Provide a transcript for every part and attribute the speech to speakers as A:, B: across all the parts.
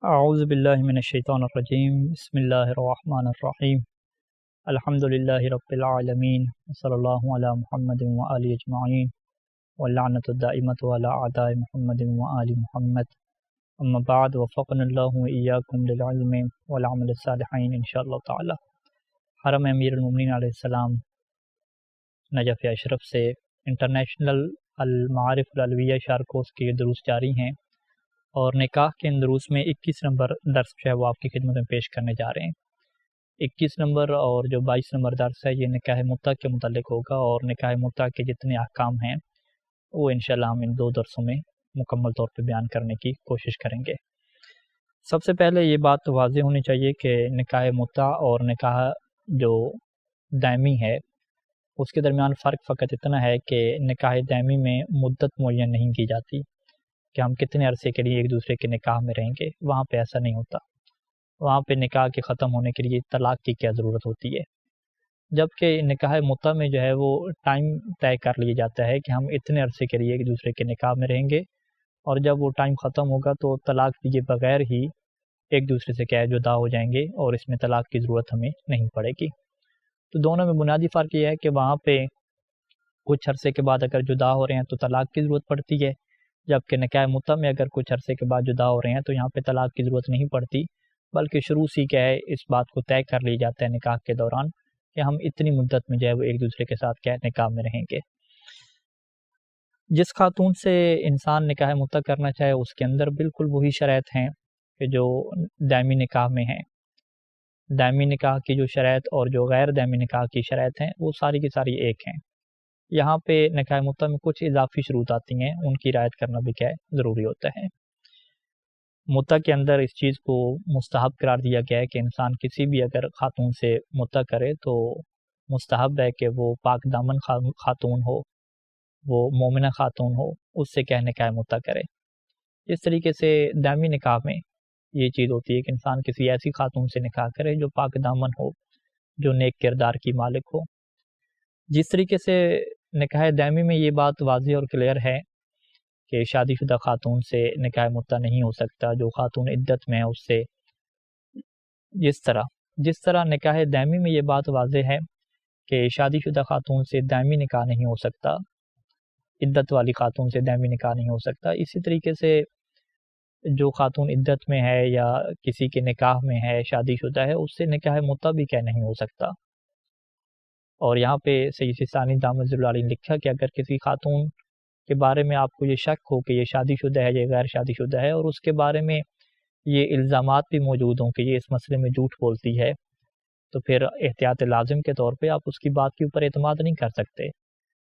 A: اعوذ باللہ من الشیطان الرجیم بسم اللہ الرحمن الرحیم الحمد للہ رب العالمین صلی اللہ علی محمد وآلہ اجمعین واللعنۃ الدائمۃ علی اعداء محمد وآل محمد اما بعد وفقنا اللہ وإیاکم للعلم والعمل الصالحین انشاءاللہ تعالی۔ حرم امیر المومنین علیہ السلام نجف اشرف سے انٹرنیشنل المعارف العلویہ شارکوس کے دروس جاری ہیں، اور نکاح کے ان دروس میں 21 نمبر درس جو ہے وہ آپ کی خدمت میں پیش کرنے جا رہے ہیں۔ 21 نمبر اور جو 22 نمبر درس ہے یہ نکاح متع کے متعلق ہوگا، اور نکاح متع کے جتنے احکام ہیں وہ انشاءاللہ ہم ان دو درسوں میں مکمل طور پہ بیان کرنے کی کوشش کریں گے۔ سب سے پہلے یہ بات تو واضح ہونی چاہیے کہ نکاح متع اور نکاح جو دائمی ہے اس کے درمیان فرق فقط اتنا ہے کہ نکاح دائمی میں مدت معین نہیں کی جاتی کہ ہم کتنے عرصے کے لیے ایک دوسرے کے نکاح میں رہیں گے، وہاں پہ ایسا نہیں ہوتا۔ وہاں پہ نکاح کے ختم ہونے کے لیے طلاق کی کیا ضرورت ہوتی ہے، جبکہ نکاح متع میں جو ہے وہ ٹائم طے کر لیا جاتا ہے کہ ہم اتنے عرصے کے لیے ایک دوسرے کے نکاح میں رہیں گے، اور جب وہ ٹائم ختم ہوگا تو طلاق دیے بغیر ہی ایک دوسرے سے کیا ہے جدا ہو جائیں گے، اور اس میں طلاق کی ضرورت ہمیں نہیں پڑے گی۔ تو دونوں میں بنیادی فرق یہ ہے کہ وہاں پہ کچھ عرصے کے بعد اگر جدا ہو رہے ہیں تو طلاق کی ضرورت پڑتی ہے، جبکہ نکاح متع میں اگر کچھ عرصے کے بعد جدا ہو رہے ہیں تو یہاں پہ طلاق کی ضرورت نہیں پڑتی، بلکہ شروع سے کیا ہے اس بات کو طے کر لی جاتا ہے نکاح کے دوران کہ ہم اتنی مدت میں جو ہے وہ ایک دوسرے کے ساتھ کیا ہے نکاح میں رہیں گے۔ جس خاتون سے انسان نکاح متع کرنا چاہے اس کے اندر بالکل وہی شرائط ہیں کہ جو دائمی نکاح میں ہیں۔ دائمی نکاح کی جو شرائط اور جو غیر دائمی نکاح کی شرائط ہیں وہ ساری کی ساری ایک ہیں۔ یہاں پہ نکاح متع میں کچھ اضافی شروط آتی ہیں، ان کی رعایت کرنا بھی کیا ہے ضروری ہوتا ہے۔ متع کے اندر اس چیز کو مستحب قرار دیا گیا ہے کہ انسان کسی بھی اگر خاتون سے متع کرے تو مستحب ہے کہ وہ پاک دامن خاتون ہو، وہ مومنہ خاتون ہو، اس سے کیا ہے نکاح متع کرے۔ اس طریقے سے دائمی نکاح میں یہ چیز ہوتی ہے کہ انسان کسی ایسی خاتون سے نکاح کرے جو پاک دامن ہو، جو نیک کردار کی مالک ہو۔ جس طریقے سے نکاح دائمی میں یہ بات واضح اور کلیئر ہے کہ شادی شدہ خاتون سے نکاح متع نہیں ہو سکتا، جو خاتون عدت میں ہے اس سے جس طرح نکاح دائمی میں یہ بات واضح ہے کہ شادی شدہ خاتون سے دائمی نکاح نہیں ہو سکتا، عدت والی خاتون سے دائمی نکاح نہیں ہو سکتا، اسی طریقے سے جو خاتون عدت میں ہے یا کسی کے نکاح میں ہے، شادی شدہ ہے، اس سے نکاح متع بھی کیا نہیں ہو سکتا۔ اور یہاں پہ سید ثانی دامت ظل علیہ نے لکھا کہ اگر کسی خاتون کے بارے میں آپ کو یہ شک ہو کہ یہ شادی شدہ ہے یا غیر شادی شدہ ہے، اور اس کے بارے میں یہ الزامات بھی موجود ہوں کہ یہ اس مسئلے میں جھوٹ بولتی ہے، تو پھر احتیاط لازم کے طور پہ آپ اس کی بات کے اوپر اعتماد نہیں کر سکتے۔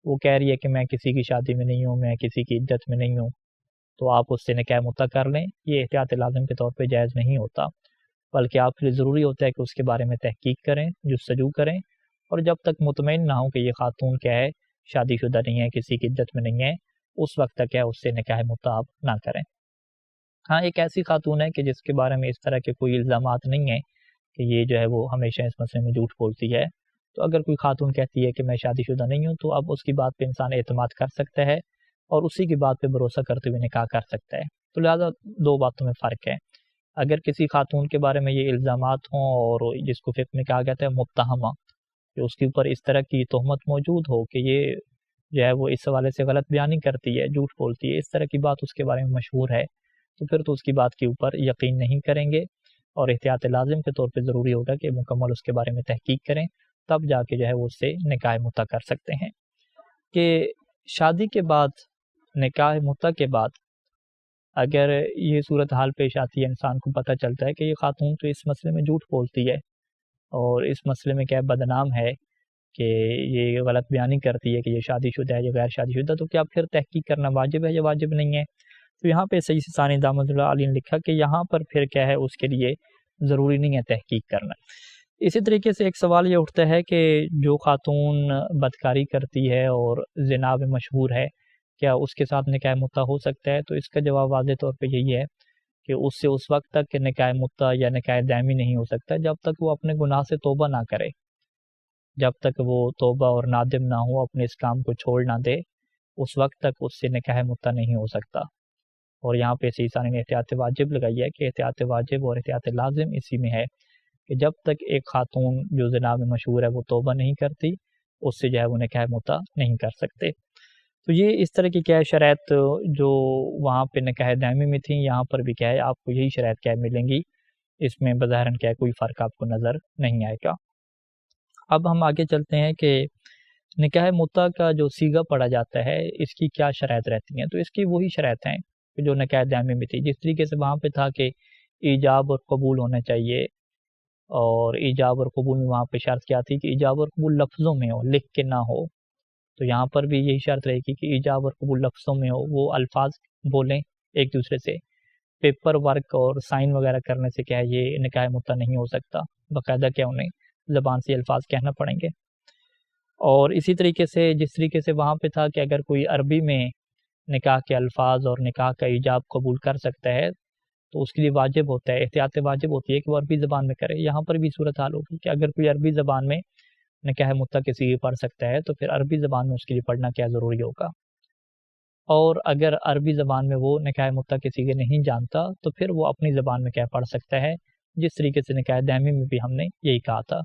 A: وہ کہہ رہی ہے کہ میں کسی کی شادی میں نہیں ہوں، میں کسی کی عدت میں نہیں ہوں، تو آپ اس سے نکاح متع کر لیں، یہ احتیاط لازم کے طور پہ جائز نہیں ہوتا، بلکہ آپ کے لیے ضروری ہوتا ہے کہ اس کے بارے میں تحقیق کریں، جستجو کریں، اور جب تک مطمئن نہ ہو کہ یہ خاتون کیا ہے شادی شدہ نہیں ہے، کسی کی عدت میں نہیں ہے، اس وقت تک کیا ہے اس سے نکاح متع آپ نہ کریں۔ ہاں، ایک ایسی خاتون ہے کہ جس کے بارے میں اس طرح کے کوئی الزامات نہیں ہیں کہ یہ جو ہے وہ ہمیشہ اس مسئلے میں جھوٹ بولتی ہے، تو اگر کوئی خاتون کہتی ہے کہ میں شادی شدہ نہیں ہوں تو اب اس کی بات پہ انسان اعتماد کر سکتا ہے اور اسی کی بات پہ بھروسہ کرتے ہوئے نکاح کر سکتا ہے۔ تو لہٰذا دو باتوں میں فرق ہے۔ اگر کسی خاتون کے بارے میں یہ الزامات ہوں اور جس کو فقہ میں کہا جاتا ہے متہمہ، کہ اس کے اوپر اس طرح کی تہمت موجود ہو کہ یہ جو ہے وہ اس حوالے سے غلط بیانی کرتی ہے، جھوٹ بولتی ہے، اس طرح کی بات اس کے بارے میں مشہور ہے، تو پھر تو اس کی بات کے اوپر یقین نہیں کریں گے، اور احتیاط لازم کے طور پہ ضروری ہوگا کہ مکمل اس کے بارے میں تحقیق کریں، تب جا کے جو ہے وہ اس سے نکاح متع کر سکتے ہیں۔ کہ شادی کے بعد، نکاح متع کے بعد اگر یہ صورتحال پیش آتی ہے، انسان کو پتہ چلتا ہے کہ یہ خاتون تو اس مسئلے میں جھوٹ بولتی ہے اور اس مسئلے میں کیا بدنام ہے کہ یہ غلط بیانی کرتی ہے کہ یہ شادی شدہ ہے یا غیر شادی شدہ، تو کیا پھر تحقیق کرنا واجب ہے یا واجب نہیں ہے؟ تو یہاں پہ سید ثانی دامت ظل علیہ نے لکھا کہ یہاں پر پھر کیا ہے اس کے لیے ضروری نہیں ہے تحقیق کرنا۔ اسی طریقے سے ایک سوال یہ اٹھتا ہے کہ جو خاتون بدکاری کرتی ہے اور زنا میں مشہور ہے، کیا اس کے ساتھ نکاح متع ہو سکتا ہے؟ تو اس کا جواب واضح طور پہ یہی ہے کہ اس سے اس وقت تک نکاح متع یا نکاح دائمی نہیں ہو سکتا جب تک وہ اپنے گناہ سے توبہ نہ کرے، جب تک وہ توبہ اور نادم نہ ہو، اپنے اس کام کو چھوڑ نہ دے، اس وقت تک اس سے نکاح متع نہیں ہو سکتا۔ اور یہاں پہ سید ثانی نے احتیاط واجب لگائی ہے کہ احتیاط واجب اور احتیاط لازم اسی میں ہے کہ جب تک ایک خاتون جو زنا میں مشہور ہے وہ توبہ نہیں کرتی، اس سے جو ہے وہ نکاح متع نہیں کر سکتے۔ تو یہ اس طرح کی کیا ہے شرائط جو وہاں پہ نکاح دائمی میں تھیں، یہاں پر بھی کیا ہے آپ کو یہی شرائط کیا ملیں گی، اس میں بظاہراً کیا ہے کوئی فرق آپ کو نظر نہیں آئے گا۔ اب ہم آگے چلتے ہیں کہ نکاح متع کا جو صیغہ پڑھا جاتا ہے اس کی کیا شرائط رہتی ہیں۔ تو اس کی وہی شرائط ہیں جو نکاح دائمی میں تھی، جس طریقے سے وہاں پہ تھا کہ ایجاب اور قبول ہونا چاہیے، اور ایجاب اور قبول میں وہاں پہ شرط کیا تھی کہ ایجاب اور قبول لفظوں میں ہو، لکھ کے نہ ہو۔ تو یہاں پر بھی یہی شرط رہے گی کہ ایجاب اور قبول لفظوں میں ہو، وہ الفاظ بولیں ایک دوسرے سے، پیپر ورک اور سائن وغیرہ کرنے سے کیا ہے یہ نکاح متع نہیں ہو سکتا، باقاعدہ کیا انہیں زبان سے الفاظ کہنا پڑیں گے۔ اور اسی طریقے سے جس طریقے سے وہاں پہ تھا کہ اگر کوئی عربی میں نکاح کے الفاظ اور نکاح کا ایجاب قبول کر سکتا ہے تو اس کے لیے واجب ہوتا ہے، احتیاط واجب ہوتی ہے کہ وہ عربی زبان میں کرے۔ یہاں پر بھی صورتحال ہوگی کہ اگر کوئی عربی زبان میں نکاح متع کے صیغے پڑھ سکتا ہے تو پھر عربی زبان میں اس کے لیے پڑھنا کیا ضروری ہوگا، اور اگر عربی زبان میں وہ نکاح متع کے صیغے نہیں جانتا تو پھر وہ اپنی زبان میں کیا پڑھ سکتا ہے، جس طریقے سے نکاح دائمی میں بھی ہم نے یہی کہا تھا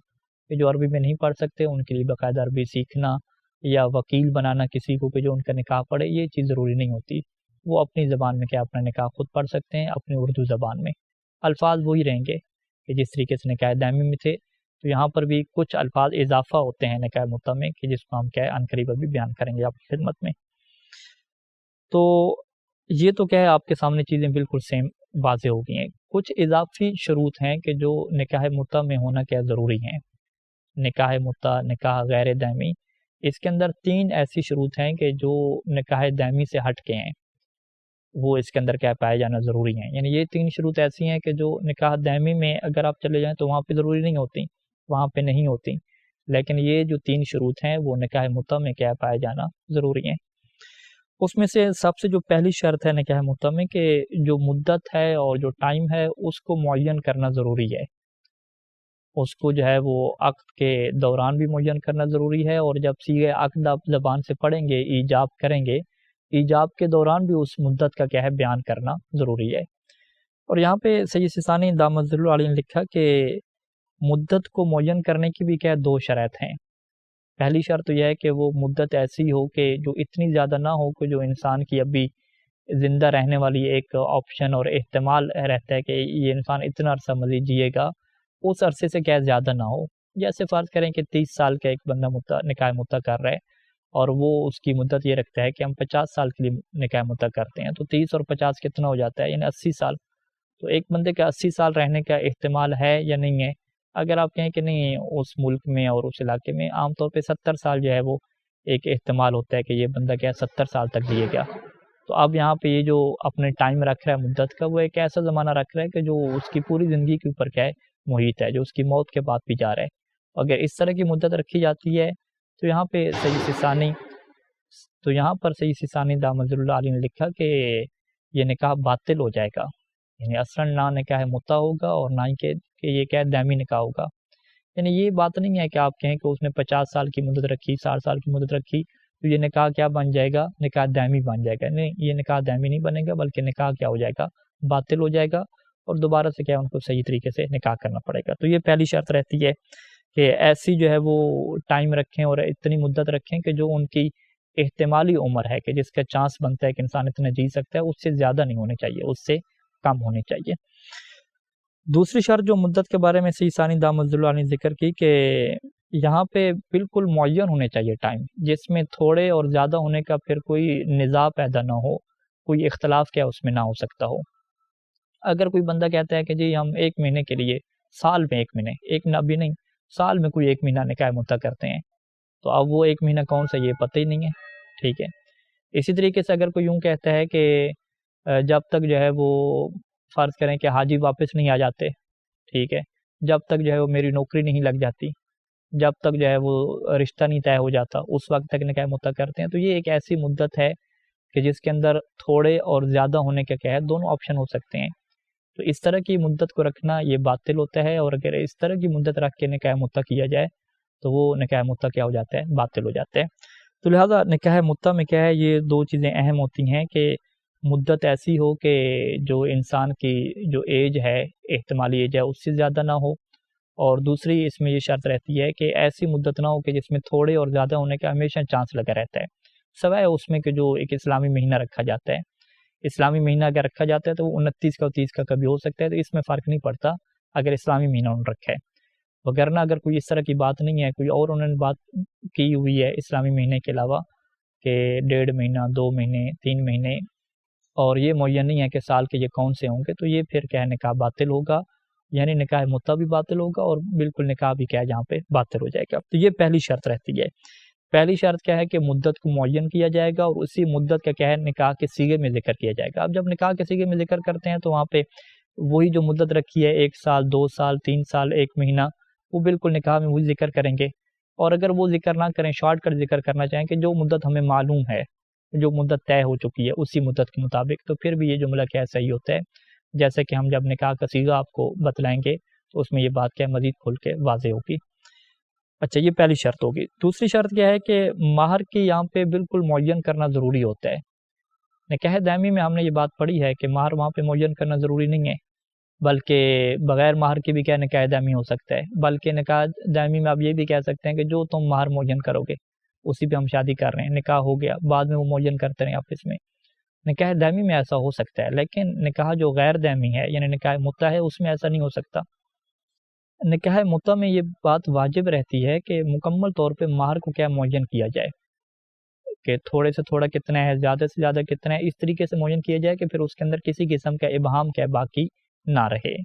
A: کہ جو عربی میں نہیں پڑھ سکتے ان کے لیے باقاعدہ عربی سیکھنا یا وکیل بنانا کسی کو کہ جو ان کا نکاح پڑھے، یہ چیز ضروری نہیں ہوتی، وہ اپنی زبان میں کیا اپنا نکاح خود پڑھ سکتے ہیں، اپنی اردو زبان میں۔ الفاظ وہی رہیں گے کہ جس طریقے سے نکاح دائمی میں تھے، تو یہاں پر بھی کچھ الفاظ اضافہ ہوتے ہیں نکاح متع میں کہ جس کو ہم کیا ہے عنقریب ابھی بیان کریں گے آپ کی خدمت میں۔ تو یہ تو کیا ہے آپ کے سامنے چیزیں بالکل سیم واضح ہو گئی ہیں۔ کچھ اضافی شروط ہیں کہ جو نکاح متع میں ہونا کیا ضروری ہیں۔ نکاح متع، نکاح غیر دائمی، اس کے اندر 3 ایسی شروط ہیں کہ جو نکاح دائمی سے ہٹ کے ہیں، وہ اس کے اندر کیا پائے جانا ضروری ہیں۔ یعنی یہ 3 شروط ایسی ہیں کہ جو نکاح دائمی میں اگر آپ چلے جائیں تو وہاں پہ ضروری نہیں ہوتی، وہاں پہ نہیں ہوتی، لیکن یہ جو 3 شروط ہیں وہ نکاح متع میں کیا پائے جانا ضروری ہیں۔ اس میں سے سب سے جو پہلی شرط ہے نکاح متع میں کہ جو مدت ہے اور جو ٹائم ہے اس کو معین کرنا ضروری ہے، اس کو جو ہے وہ عقد کے دوران بھی معین کرنا ضروری ہے، اور جب صیغہ عقد آپ زبان سے پڑھیں گے، ایجاب کریں گے، ایجاب کے دوران بھی اس مدت کا کیا ہے بیان کرنا ضروری ہے۔ اور یہاں پہ سید سیستانی دامت ظل علیہ نے لکھا کہ مدت کو معین کرنے کی بھی کیا 2 شرائط ہیں۔ پہلی شرط تو یہ ہے کہ وہ مدت ایسی ہو کہ جو اتنی زیادہ نہ ہو کہ جو انسان کی ابھی زندہ رہنے والی ایک آپشن اور احتمال رہتا ہے کہ یہ انسان اتنا عرصہ مزید جیے گا، اس عرصے سے کیا زیادہ نہ ہو۔ جیسے فرض کریں کہ 30 سال کا ایک بندہ نکاح متع کر رہا ہے اور وہ اس کی مدت یہ رکھتا ہے کہ ہم 50 سال کے لیے نکاح متع کرتے ہیں، تو 30 اور 50 کتنا ہو جاتا ہے، یعنی 80 سال۔ تو ایک بندے کا 80 سال رہنے کا احتمال ہے یا نہیں ہے؟ اگر آپ کہیں کہ نہیں، اس ملک میں اور اس علاقے میں عام طور پہ 70 سال جو ہے وہ ایک احتمال ہوتا ہے کہ یہ بندہ کیا 70 سال تک جیے گا۔ تو اب یہاں پہ یہ جو اپنے ٹائم رکھ رہا ہے مدت کا، وہ ایک ایسا زمانہ رکھ رہا ہے کہ جو اس کی پوری زندگی کے اوپر کیا ہے محیط ہے، جو اس کی موت کے بعد بھی جا رہا ہے۔ اگر اس طرح کی مدت رکھی جاتی ہے تو یہاں پہ سید سیستانی دامت اللہ علیہ نے لکھا کہ یہ نکاح باطل ہو جائے گا، یعنی اصلاً نہ نکاح متع ہوگا اور نہ ہی کہ یہ کیا دائمی نکاح ہوگا۔ یعنی یہ بات نہیں ہے کہ آپ کہیں کہ اس نے 50 سال کی مدت رکھی، 60 سال کی مدت رکھی تو یہ نکاح کیا بن جائے گا، نکاح دائمی بن جائے گا۔ نہیں، یہ نکاح دائمی نہیں بنے گا، بلکہ نکاح کیا ہو جائے گا، باطل ہو جائے گا، اور دوبارہ سے کیا ان کو صحیح طریقے سے نکاح کرنا پڑے گا۔ تو یہ پہلی شرط رہتی ہے کہ ایسی جو ہے وہ ٹائم رکھیں اور اتنی مدت رکھیں کہ جو ان کی احتمالی عمر ہے کہ جس کا چانس بنتا ہے کہ انسان اتنا جی سکتا ہے، اس سے زیادہ نہیں ہونے چاہیے، اس سے کم ہونے چاہیے۔ دوسری شرط جو مدت کے بارے میں سید ثانی دامت ظل علیہ نے ذکر کی کہ یہاں پہ بالکل معین ہونے چاہیے ٹائم، جس میں تھوڑے اور زیادہ ہونے کا پھر کوئی نزاع پیدا نہ ہو، کوئی اختلاف کیا اس میں نہ ہو سکتا ہو۔ اگر کوئی بندہ کہتا ہے کہ جی ہم 1 مہینے کے لیے، سال میں 1 مہینے، ایک ابھی نہیں، سال میں کوئی 1 مہینہ نکاح متع کرتے ہیں، تو اب وہ 1 مہینہ کون سا یہ پتہ ہی نہیں ہے، ٹھیک ہے۔ اسی طریقے سے اگر کوئی یوں کہتا ہے کہ جب تک جو ہے وہ فرض کریں کہ حاجی واپس نہیں آ جاتے، ٹھیک ہے، جب تک جو ہے وہ میری نوکری نہیں لگ جاتی، جب تک جو ہے وہ رشتہ نہیں طے ہو جاتا، اس وقت تک نکاح متع کرتے ہیں، تو یہ ایک ایسی مدت ہے کہ جس کے اندر تھوڑے اور زیادہ ہونے کا کیا ہے، دونوں آپشن ہو سکتے ہیں۔ تو اس طرح کی مدت کو رکھنا یہ باطل ہوتا ہے، اور اگر اس طرح کی مدت رکھ کے نکاح متع کیا جائے تو وہ نکاح متع کیا ہو جاتا ہے، باطل ہو جاتا ہے۔ تو لہٰذا نکاح متع میں کیا ہے، یہ 2 چیزیں اہم ہوتی ہیں کہ مدت ایسی ہو کہ جو انسان کی جو ایج ہے، احتمالی ایج ہے، اس سے زیادہ نہ ہو، اور دوسری اس میں یہ شرط رہتی ہے کہ ایسی مدت نہ ہو کہ جس میں تھوڑے اور زیادہ ہونے کا ہمیشہ چانس لگا رہتا ہے، سوائے اس میں کہ جو ایک اسلامی مہینہ رکھا جاتا ہے۔ اسلامی مہینہ اگر رکھا جاتا ہے تو وہ 29 کا اور 30 کا کبھی ہو سکتا ہے، تو اس میں فرق نہیں پڑتا اگر اسلامی مہینہ انہوں نے رکھا ہے۔ وگرنہ اگر کوئی اس طرح کی بات نہیں ہے، کوئی اور انہوں نے بات کی ہوئی ہے اسلامی مہینے کے علاوہ کہ 1.5 مہینہ، 2 مہینے، 3 مہینے، اور یہ معین نہیں ہے کہ سال کے یہ کون سے ہوں گے، تو یہ پھر کیا ہے، نکاح باطل ہوگا، یعنی نکاح متع بھی باطل ہوگا اور بالکل نکاح بھی کیا ہے جہاں پہ باطل ہو جائے گا۔ تو یہ پہلی شرط رہتی ہے۔ پہلی شرط کیا ہے کہ مدت کو معین کیا جائے گا، اور اسی مدت کا کیا ہے نکاح کے صیغے میں ذکر کیا جائے گا۔ اب جب نکاح کے صیغے میں ذکر کرتے ہیں تو وہاں پہ وہی جو مدت رکھی ہے 1 سال، 2 سال، 3 سال، 1 مہینہ، وہ بالکل نکاح میں وہی ذکر کریں گے۔ اور اگر وہ ذکر نہ کریں، شارٹ کٹ ذکر کرنا چاہیں کہ جو مدت ہمیں معلوم ہے، جو مدت طے ہو چکی ہے اسی مدت کے مطابق، تو پھر بھی یہ جملہ کیا صحیح ہوتا ہے۔ جیسے کہ ہم جب نکاح کا صیغہ آپ کو بتلائیں گے تو اس میں یہ بات کیا مزید کھل کے واضح ہوگی۔ اچھا، یہ پہلی شرط ہوگی۔ دوسری شرط کیا ہے کہ مہر کی یہاں پہ بالکل معین کرنا ضروری ہوتا ہے۔ نکاح دائمی میں ہم نے یہ بات پڑھی ہے کہ مہر وہاں پہ معین کرنا ضروری نہیں ہے، بلکہ بغیر مہر کے بھی کیا نکاح دائمی ہو سکتا ہے، بلکہ نکاح دائمی میں آپ یہ بھی کہہ سکتے ہیں کہ جو تم مہر معین کرو گے اسی پہ ہم شادی کر رہے ہیں، نکاح ہو گیا، بعد میں وہ معین کرتے رہیں آپس میں۔ نکاح دائمی میں ایسا ہو سکتا ہے، لیکن نکاح جو غیر دائمی ہے یعنی نکاح متع ہے اس میں ایسا نہیں ہو سکتا۔ نکاح متع میں یہ بات واجب رہتی ہے کہ مکمل طور پہ مہر کو کیا معین کیا جائے، کہ تھوڑے سے تھوڑا کتنا ہے، زیادہ سے زیادہ کتنا ہے، اس طریقے سے معین کیا جائے کہ پھر اس کے اندر کسی قسم کا ابہام کیا باقی نہ رہے۔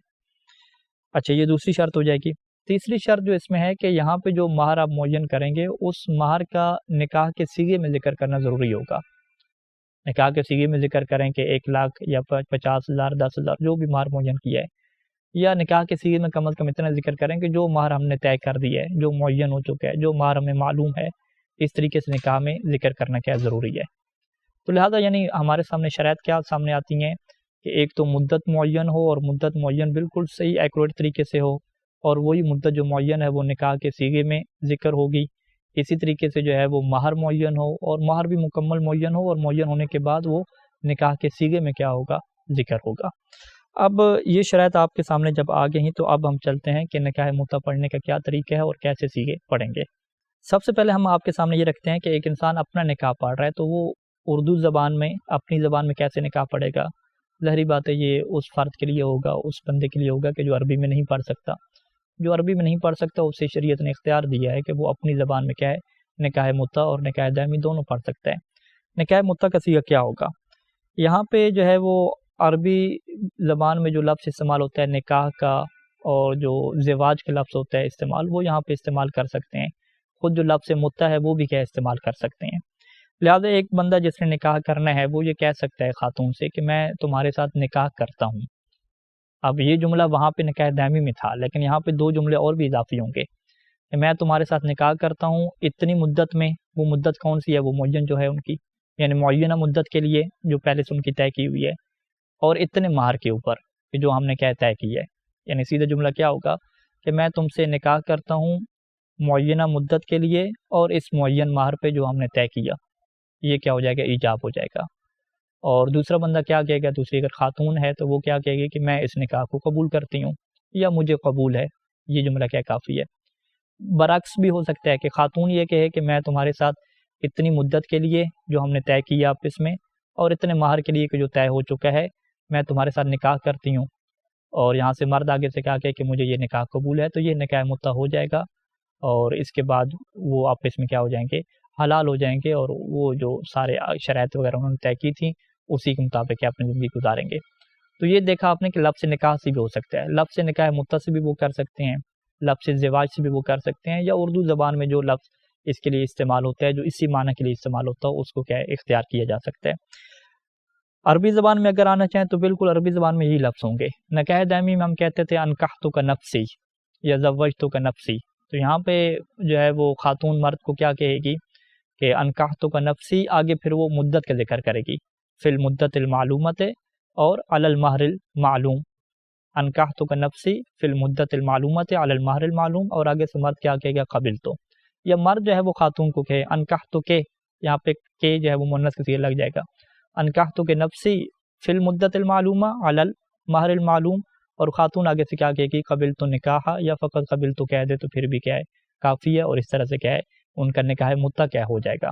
A: اچھا، یہ دوسری شرط ہو جائے گی۔ تیسری شرط جو اس میں ہے کہ یہاں پہ جو مہر آپ معین کریں گے اس مہر کا نکاح کے صیغے میں ذکر کرنا ضروری ہوگا۔ نکاح کے صیغے میں ذکر کریں کہ 1 لاکھ یا 50,000، 10,000، جو بھی مہر معین کیا ہے، یا نکاح کے صیغے میں کم از کم اتنا ذکر کریں کہ جو مہر ہم نے طے کر دی ہے، جو معین ہو چکا ہے، جو مہر ہمیں معلوم ہے، اس طریقے سے نکاح میں ذکر کرنا کیا ضروری ہے۔ تو لہٰذا یعنی ہمارے سامنے شرائط کیا سامنے آتی ہیں کہ ایک تو مدت معین ہو، اور مدت معین بالکل صحیح ایکوریٹ طریقے سے ہو، اور وہی مدت جو معین ہے وہ نکاح کے صیغے میں ذکر ہوگی۔ اسی طریقے سے جو ہے وہ مہر معین ہو، اور مہر بھی مکمل معین ہو، اور معین ہونے کے بعد وہ نکاح کے صیغے میں کیا ہوگا، ذکر ہوگا۔ اب یہ شرائط آپ کے سامنے جب آ گئی ہیں تو اب ہم چلتے ہیں کہ نکاح متع پڑھنے کا کیا طریقہ ہے اور کیسے صیغے پڑھیں گے۔ سب سے پہلے ہم آپ کے سامنے یہ رکھتے ہیں کہ ایک انسان اپنا نکاح پڑھ رہا ہے تو وہ اردو زبان میں، اپنی زبان میں کیسے نکاح پڑھے گا۔ ظاہری بات ہے یہ اس فرد کے لیے ہوگا، اس بندے کے لیے ہوگا کہ جو عربی میں نہیں پڑھ سکتا۔ جو عربی میں نہیں پڑھ سکتا اسے شریعت نے اختیار دیا ہے کہ وہ اپنی زبان میں کیا ہے نکاح متع اور نکاح دائمی دونوں پڑھ سکتا ہے۔ نکاح متع کا صیغہ کیا ہوگا؟ یہاں پہ جو ہے وہ عربی زبان میں جو لفظ استعمال ہوتا ہے نکاح کا، اور جو زواج کا لفظ ہوتا ہے استعمال، وہ یہاں پہ استعمال کر سکتے ہیں۔ خود جو لفظ متع ہے وہ بھی کیا استعمال کر سکتے ہیں۔ لہٰذا ایک بندہ جس نے نکاح کرنا ہے وہ یہ کہہ سکتا ہے خاتون سے کہ میں تمہارے ساتھ نکاح کرتا ہوں۔ اب یہ جملہ وہاں پہ نکاح دائمی میں تھا، لیکن یہاں پہ 2 جملے اور بھی اضافی ہوں گے کہ میں تمہارے ساتھ نکاح کرتا ہوں اتنی مدت میں۔ وہ مدت کون سی ہے؟ وہ معین جو ہے ان کی، یعنی معینہ مدت کے لیے جو پہلے سے ان کی طے کی ہوئی ہے، اور اتنے مہر کے اوپر کہ جو ہم نے کیا طے کی ہے۔ یعنی سیدھا جملہ کیا ہوگا کہ میں تم سے نکاح کرتا ہوں معینہ مدت کے لیے، اور اس معین مہر پہ جو ہم نے طے کیا، یہ کیا ہو جائے گا، ایجاب ہو جائے گا۔ اور دوسرا بندہ کیا کہے گا، دوسری اگر خاتون ہے تو وہ کیا کہے گی کہ میں اس نکاح کو قبول کرتی ہوں یا مجھے قبول ہے۔ یہ جملہ کیا کافی ہے۔ برعکس بھی ہو سکتا ہے کہ خاتون یہ کہے کہ میں تمہارے ساتھ اتنی مدت کے لیے جو ہم نے طے کیا آپس میں، اور اتنے مہر کے لیے کہ جو طے ہو چکا ہے، میں تمہارے ساتھ نکاح کرتی ہوں، اور یہاں سے مرد آگے سے کہا کہ مجھے یہ نکاح قبول ہے، تو یہ نکاح متع ہو جائے گا، اور اس کے بعد وہ آپس میں کیا ہو جائیں گے، حلال ہو جائیں گے، اور وہ جو سارے شرائط وغیرہ انہوں نے طے کی تھیں اسی کے مطابق اپنی زندگی گزاریں گے۔ تو یہ دیکھا آپ نے کہ لفظ نکاح سے بھی ہو سکتا ہے، لفظ نکاح متع سے بھی وہ کر سکتے ہیں، لفظ زواج سے بھی وہ کر سکتے ہیں، یا اردو زبان میں جو لفظ اس کے لیے استعمال ہوتا ہے، جو اسی معنی کے لیے استعمال ہوتا ہے، اس کو کیا ہے اختیار کیا جا سکتا ہے۔ عربی زبان میں اگر آنا چاہیں تو بالکل عربی زبان میں یہی لفظ ہوں گے۔ نکاح دائمی میں ہم کہتے تھے انکحتک نفسی یا زوجتک نفسی، تو یہاں پہ جو ہے وہ خاتون مرد کو کیا کہے گی کہ انکحتک نفسی، آگے پھر وہ مدت کا ذکر کرے گی، فی المدت المعلومت اور علی المہر المعلوم۔ انکحتک نفسی فی المدت المعلومت علی المہر المعلوم، اور آگے سے مرد کیا کہے گا، قبلتو، یا مرد جو ہے وہ خاتون کو کہے انکحتک، یہاں پہ کہ جو ہے وہ مؤنث کے صیغے لگ جائے گا، انکحتو کے نفسی فی المدت المعلومہ علی المہر المعلوم، اور خاتون آگے سے کیا کہے گی قبل تو نکاح، یا فقط قبل تو کہہ دے تو پھر بھی کیا ہے کافی ہے، اور اس طرح سے کیا ہے ان کا نکاح متع کیا ہو جائے گا۔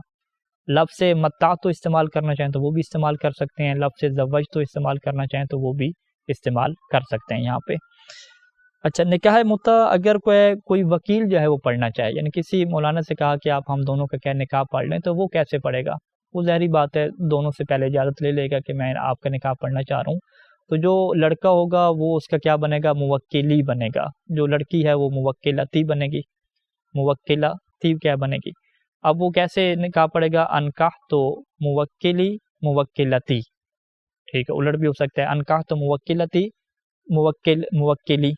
A: لفظ متع تو استعمال کرنا چاہیں تو وہ بھی استعمال کر سکتے ہیں، لفظ زوج تو استعمال کرنا چاہیں تو وہ بھی استعمال کر سکتے ہیں یہاں پہ۔ اچھا، نکاح متع اگر کوئی وکیل جو ہے وہ پڑھنا چاہے، یعنی کسی مولانا سے کہا کہ آپ ہم دونوں کا کیا نکاح پڑھ لیں، تو وہ کیسے پڑھے گا؟ وہ ظاہری بات ہے دونوں سے پہلے اجازت لے لے گا کہ میں آپ کا نکاح پڑھنا چاہ رہا ہوں، تو جو لڑکا ہوگا وہ اس کا کیا بنے گا؟ موکلی بنے گا، جو لڑکی ہے وہ موکلتی بنے گی، موکلتی کیا بنے گی۔ اب وہ کیسے نکاح پڑھے گا؟ انکحتو موکلی موکلتی، ٹھیک ہے، الٹ بھی ہو سکتا ہے انکحتو موکلتی موکلی،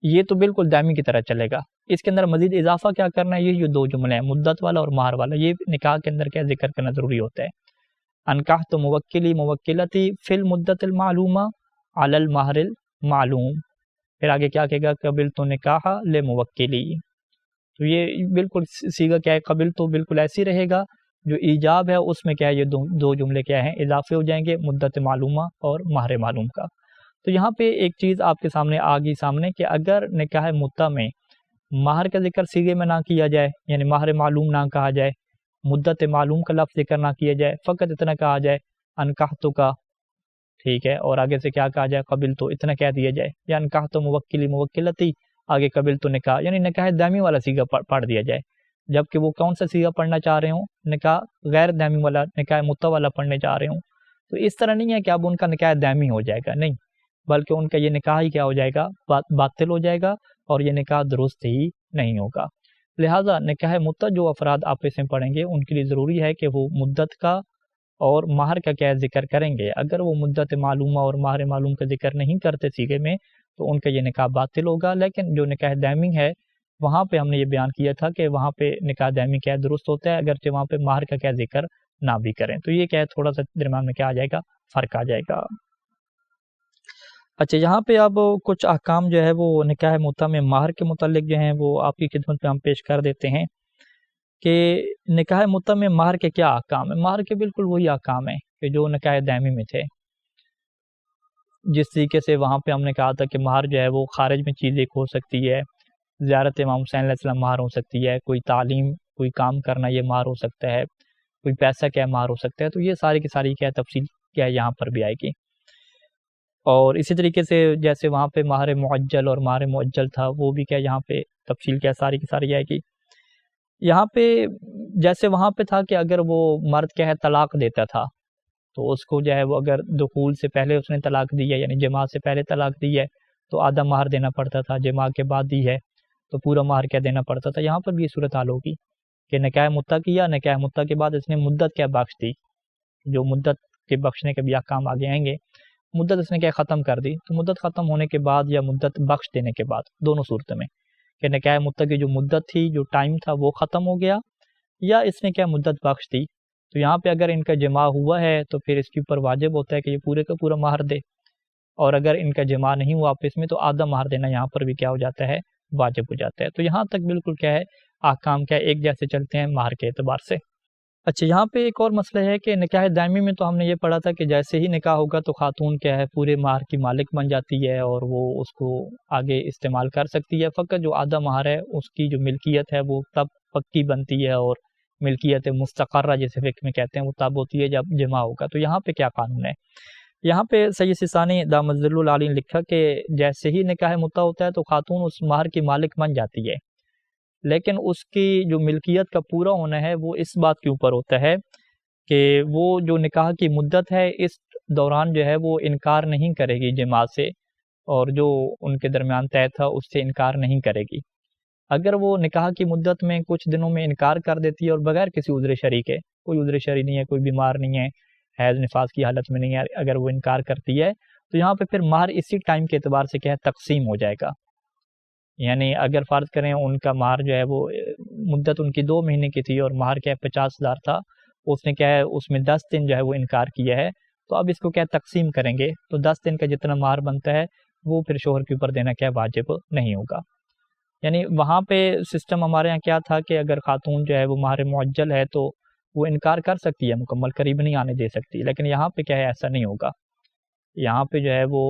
A: یہ تو بالکل دائمی کی طرح چلے گا۔ اس کے اندر مزید اضافہ کیا کرنا ہے؟ یہ جو دو جملے ہیں مدت والا اور مہر والا، یہ نکاح کے اندر کیا ذکر کرنا ضروری ہوتا ہے۔ انکحتو موکلی موکلتی فی المدت المعلومہ علی المہر المعلوم، پھر آگے کیا کہے گا؟ قبل تو نکاح لموکلی، تو یہ بالکل صیغہ کیا ہے قبل تو بالکل ایسی رہے گا، جو ایجاب ہے اس میں کیا ہے یہ دو جملے کیا ہیں اضافے ہو جائیں گے، مدت معلومہ اور مہر معلوم کا۔ تو یہاں پہ ایک چیز آپ کے سامنے آ گئی سامنے کہ اگر نکاح متع میں مہر کا ذکر صیغے میں نہ کیا جائے، یعنی مہر معلوم نہ کہا جائے، مدت معلوم کا لفظ ذکر نہ کیا جائے، فقط اتنا کہا جائے انکحتو کا، ٹھیک ہے، اور آگے سے کیا کہا جائے قبل تو اتنا کہہ دیا جائے، یا انکحتو موکلی موکلتی آگے قبل تو نکاح، یعنی نکاح دائمی والا صیغہ پڑھ دیا جائے، جبکہ وہ کون سا صیغہ پڑھنا چاہ رہے ہوں؟ نکاح غیر دائمی والا، نکاح متع والا پڑھنے چاہ رہے ہوں۔ تو اس طرح نہیں ہے کہ اب ان کا نکاح دائمی ہو جائے گا، نہیں، بلکہ ان کا یہ نکاح ہی کیا ہو جائے گا؟ باطل ہو جائے گا، اور یہ نکاح درست ہی نہیں ہوگا۔ لہٰذا نکاح متع جو افراد آپس میں پڑھیں گے ان کے لیے ضروری ہے کہ وہ مدت کا اور مہر کا کیا ذکر کریں گے۔ اگر وہ مدت معلومہ اور مہر معلوم کا ذکر نہیں کرتے صیغے میں تو ان کا یہ نکاح باطل ہوگا، لیکن جو نکاح دائمی ہے وہاں پہ ہم نے یہ بیان کیا تھا کہ وہاں پہ نکاح دائمی کیا درست ہوتا ہے، اگرچہ وہاں پہ مہر کا کیا ذکر نہ بھی کریں۔ تو یہ کیا ہے تھوڑا سا درمیان میں کیا آ جائے گا؟ فرق آ جائے گا۔ اچھا، یہاں پہ اب کچھ احکام جو ہے وہ نکاح متع میں مہر کے متعلق جو ہیں وہ آپ کی خدمت پہ ہم پیش کر دیتے ہیں کہ نکاح متع میں مہر کے کیا احکام ہیں۔ مہر کے بالکل وہی احکام ہیں کہ جو نکاح دائمی میں تھے، جس طریقے سے وہاں پہ ہم نے کہا تھا کہ مہر جو ہے وہ خارج میں چیز ایک ہو سکتی ہے، زیارت امام حسین علیہ السلام مہر ہو سکتی ہے، کوئی تعلیم کوئی کام کرنا یہ مہر ہو سکتا ہے، کوئی پیسہ کیا مہر ہو سکتا ہے، تو یہ ساری کی ساری کیا تفصیل کیا یہاں پر بھی آئے گی۔ اور اسی طریقے سے جیسے وہاں پہ مہر معجل اور مہر معجل تھا، وہ بھی کیا یہاں پہ تفصیل کیا ساری کی ساری آئے گی۔ یہاں پہ جیسے وہاں پہ تھا کہ اگر وہ مرد کیا ہے طلاق دیتا تھا تو اس کو جو ہے وہ اگر دخول سے پہلے اس نے طلاق دی ہے، یعنی جماع سے پہلے طلاق دی ہے تو آدھا مہر دینا پڑتا تھا، جماع کے بعد دی ہے تو پورا مہر کیا دینا پڑتا تھا۔ یہاں پر بھی یہ صورتحال ہوگی کہ نکاح متع کیا، نکاح متع کے بعد اس نے مدت کیا بخش دی، جو مدت کے بخشنے کے بھی احکام آگے آئیں گے، مدت اس نے کیا ختم کر دی، تو مدت ختم ہونے کے بعد یا مدت بخش دینے کے بعد، دونوں صورتوں میں کہ نکاح متع کی جو مدت تھی، جو ٹائم تھا وہ ختم ہو گیا، یا اس نے کیا مدت بخش دی، تو یہاں پہ اگر ان کا جماع ہوا ہے تو پھر اس کے اوپر واجب ہوتا ہے کہ یہ پورے کا پورا مہر دے، اور اگر ان کا جماع نہیں ہوا آپس میں تو آدھا مہر دینا یہاں پر بھی کیا ہو جاتا ہے؟ واجب ہو جاتا ہے۔ تو یہاں تک بالکل کیا ہے احکام کیا ایک جیسے چلتے ہیں مہر کے اعتبار سے۔ اچھا، یہاں پہ ایک اور مسئلہ ہے کہ نکاح دائمی میں تو ہم نے یہ پڑھا تھا کہ جیسے ہی نکاح ہوگا تو خاتون کیا ہے پورے مہر کی مالک بن جاتی ہے اور وہ اس کو آگے استعمال کر سکتی ہے، فقط جو آدھا مہر ہے اس کی جو ملکیت ہے وہ تب پکی بنتی ہے، اور ملکیت مستقرہ جیسے فقہ میں کہتے ہیں وہ تب ہوتی ہے جب جمع ہوگا۔ تو یہاں پہ کیا قانون ہے؟ یہاں پہ سید سیستانی دامت ظل العالی نے لکھا کہ جیسے ہی نکاح متع ہوتا ہے تو خاتون اس مہر کی مالک بن جاتی ہے، لیکن اس کی جو ملکیت کا پورا ہونا ہے وہ اس بات کے اوپر ہوتا ہے کہ وہ جو نکاح کی مدت ہے اس دوران جو ہے وہ انکار نہیں کرے گی جماع سے، اور جو ان کے درمیان طے تھا اس سے انکار نہیں کرے گی۔ اگر وہ نکاح کی مدت میں کچھ دنوں میں انکار کر دیتی ہے اور بغیر کسی عذر شرعی کے، کوئی عذر شرعی نہیں ہے، کوئی بیمار نہیں ہے، حیض نفاس کی حالت میں نہیں ہے، اگر وہ انکار کرتی ہے تو یہاں پہ پھر مہر اسی ٹائم کے اعتبار سے کیا ہے تقسیم ہو جائے گا۔ یعنی اگر فرض کریں ان کا مہر جو ہے وہ مدت ان کی 2 مہینے کی تھی اور مہر کیا ہے 50,000 تھا، اس نے کیا ہے اس میں 10 دن جو ہے وہ انکار کیا ہے، تو اب اس کو کیا تقسیم کریں گے تو 10 دن کا جتنا مہر بنتا ہے وہ پھر شوہر کے اوپر دینا کیا واجب نہیں ہوگا۔ یعنی وہاں پہ سسٹم ہمارے یہاں کیا تھا کہ اگر خاتون جو ہے وہ مہر معجل ہے تو وہ انکار کر سکتی ہے مکمل، قریب نہیں آنے دے سکتی، لیکن یہاں پہ کیا ہے ایسا نہیں ہوگا. یہاں پہ جو ہے وہ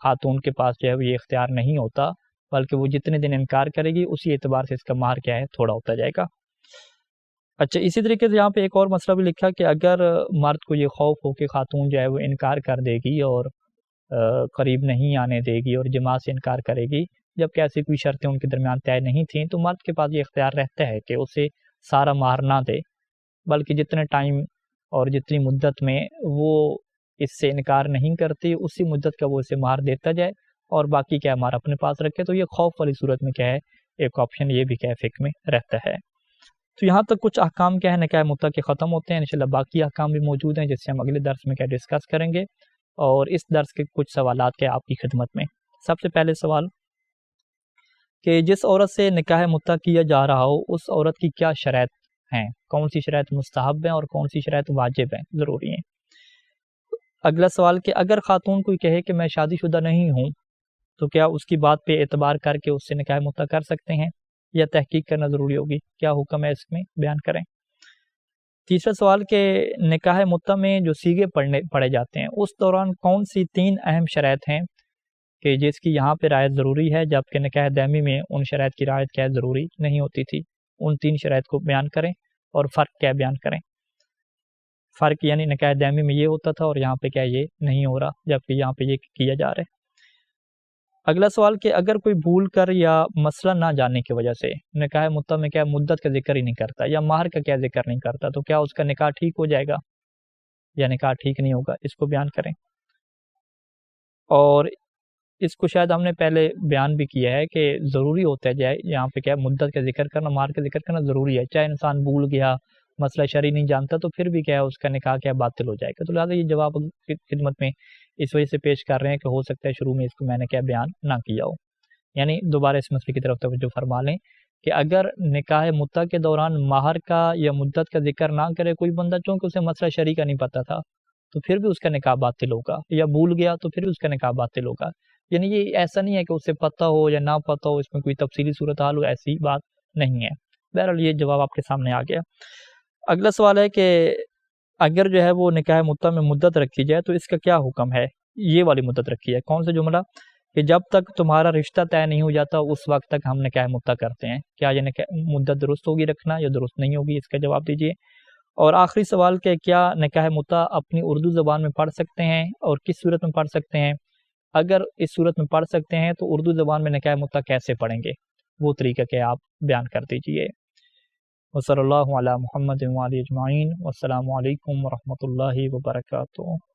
A: خاتون کے پاس جو ہے وہ یہ اختیار نہیں ہوتا، بلکہ وہ جتنے دن انکار کرے گی اسی اعتبار سے اس کا مہر کیا ہے تھوڑا ہوتا جائے گا. اچھا، اسی طریقے سے یہاں پہ ایک اور مسئلہ بھی لکھا کہ اگر مرد کو یہ خوف ہو کہ خاتون جو ہے وہ انکار کر دے گی اور قریب نہیں آنے دے گی اور جماع سے انکار کرے گی، جبکہ ایسی کوئی شرطیں ان کے درمیان طے نہیں تھیں، تو مرد کے پاس یہ اختیار رہتا ہے کہ اسے سارا مہر نہ دے، بلکہ جتنے ٹائم اور جتنی مدت میں وہ اس سے انکار نہیں کرتی اسی مدت کا وہ اسے مہر دیتا جائے اور باقی کیا مہر اپنے پاس رکھے. تو یہ خوف والی صورت میں کیا ہے ایک آپشن یہ بھی کیا ہے فقہ میں رہتا ہے. تو یہاں تک کچھ احکام کیا ہے نکاح مطلع کے ختم ہوتے ہیں. انشاءاللہ باقی احکام بھی موجود ہیں جس سے ہم اگلے درس میں کیا ڈسکس کریں گے، اور اس درس کے کچھ سوالات کیا آپ کی خدمت میں. سب سے پہلے سوال کہ جس عورت سے نکاح مطلع کیا جا رہا ہو اس عورت کی کیا شرائط ہیں، کون سی شرائط مستحب ہیں اور کون سی شرائط واجب ہیں، ضروری ہیں. اگلا سوال کہ اگر خاتون کوئی کہے کہ میں شادی شدہ نہیں ہوں تو کیا اس کی بات پہ اعتبار کر کے اس سے نکاح مطلع کر سکتے ہیں یا تحقیق کرنا ضروری ہوگی، کیا حکم ہے اس میں بیان کریں. تیسرا سوال کہ نکاح مطلع میں جو صیغے پڑھے جاتے ہیں اس دوران کون سی 3 اہم شرائط ہیں کہ جس کی یہاں پہ رعایت ضروری ہے، جبکہ نکاح دائمی میں ان شرائط کی رعایت کیا ضروری نہیں ہوتی تھی. ان 3 شرائط کو بیان کریں اور فرق کیا بیان کریں. فرق یعنی نکاح دائمی میں یہ ہوتا تھا اور یہاں پہ کیا یہ نہیں ہو رہا، جبکہ یہاں پہ یہ کیا جا رہا ہے. اگلا سوال کہ اگر کوئی بھول کر یا مسئلہ نہ جاننے کی وجہ سے نکاح مطلع میں کیا مدت کا ذکر ہی نہیں کرتا یا مہر کا کیا ذکر نہیں کرتا، تو کیا اس کا نکاح ٹھیک ہو جائے گا یا نکاح ٹھیک نہیں ہوگا، اس کو بیان کریں. اور اس کو شاید ہم نے پہلے بیان بھی کیا ہے کہ ضروری ہوتا ہے یہاں پہ کیا مدت کا ذکر کرنا، مہر کا ذکر کرنا ضروری ہے. چاہے انسان بھول گیا، مسئلہ شرعی نہیں جانتا، تو پھر بھی کیا ہے اس کا نکاح کیا باطل ہو جائے گا. تو لہٰذا یہ جواب خدمت میں اس وجہ سے پیش کر رہے ہیں کہ ہو سکتا ہے شروع میں اس کو میں نے کیا بیان نہ کیا ہو، یعنی دوبارہ اس مسئلے کی طرف توجہ فرما لیں کہ اگر نکاح مطلع کے دوران مہر کا یا مدت کا ذکر نہ کرے کوئی بندہ، چونکہ اسے مسئلہ شرعی کا نہیں پتہ تھا، تو پھر بھی اس کا نکاح باطل ہوگا، یا بھول گیا تو پھر بھی اس کا نکاح باطل ہوگا. یعنی یہ ایسا نہیں ہے کہ اسے پتہ ہو یا نہ پتہ ہو، اس میں کوئی تفصیلی صورتحال ہو، ایسی بات نہیں ہے. بہرحال یہ جواب آپ کے سامنے آ گیا. اگلا سوال ہے کہ اگر جو ہے وہ نکاح مطلع میں مدت رکھی جائے تو اس کا کیا حکم ہے. یہ والی مدت رکھی ہے، کون سا جملہ کہ جب تک تمہارا رشتہ طے نہیں ہو جاتا اس وقت تک ہم نکاح مطلع کرتے ہیں. کیا یہ مدت درست ہوگی رکھنا یا درست نہیں ہوگی، اس کا جواب دیجیے. اور آخری سوال کہ کیا نکاح مطلع اپنی اردو زبان میں پڑھ سکتے ہیں اور کس صورت میں پڑھ سکتے ہیں. اگر اس صورت میں پڑھ سکتے ہیں تو اردو زبان میں نکاح مطلع کیسے پڑھیں گے، وہ طریقہ کیا آپ بیان کر دیجیے. وصلی اللہ علی محمد و آلہ اجمعین، والسلام علیکم ورحمۃ اللہ وبرکاتہ.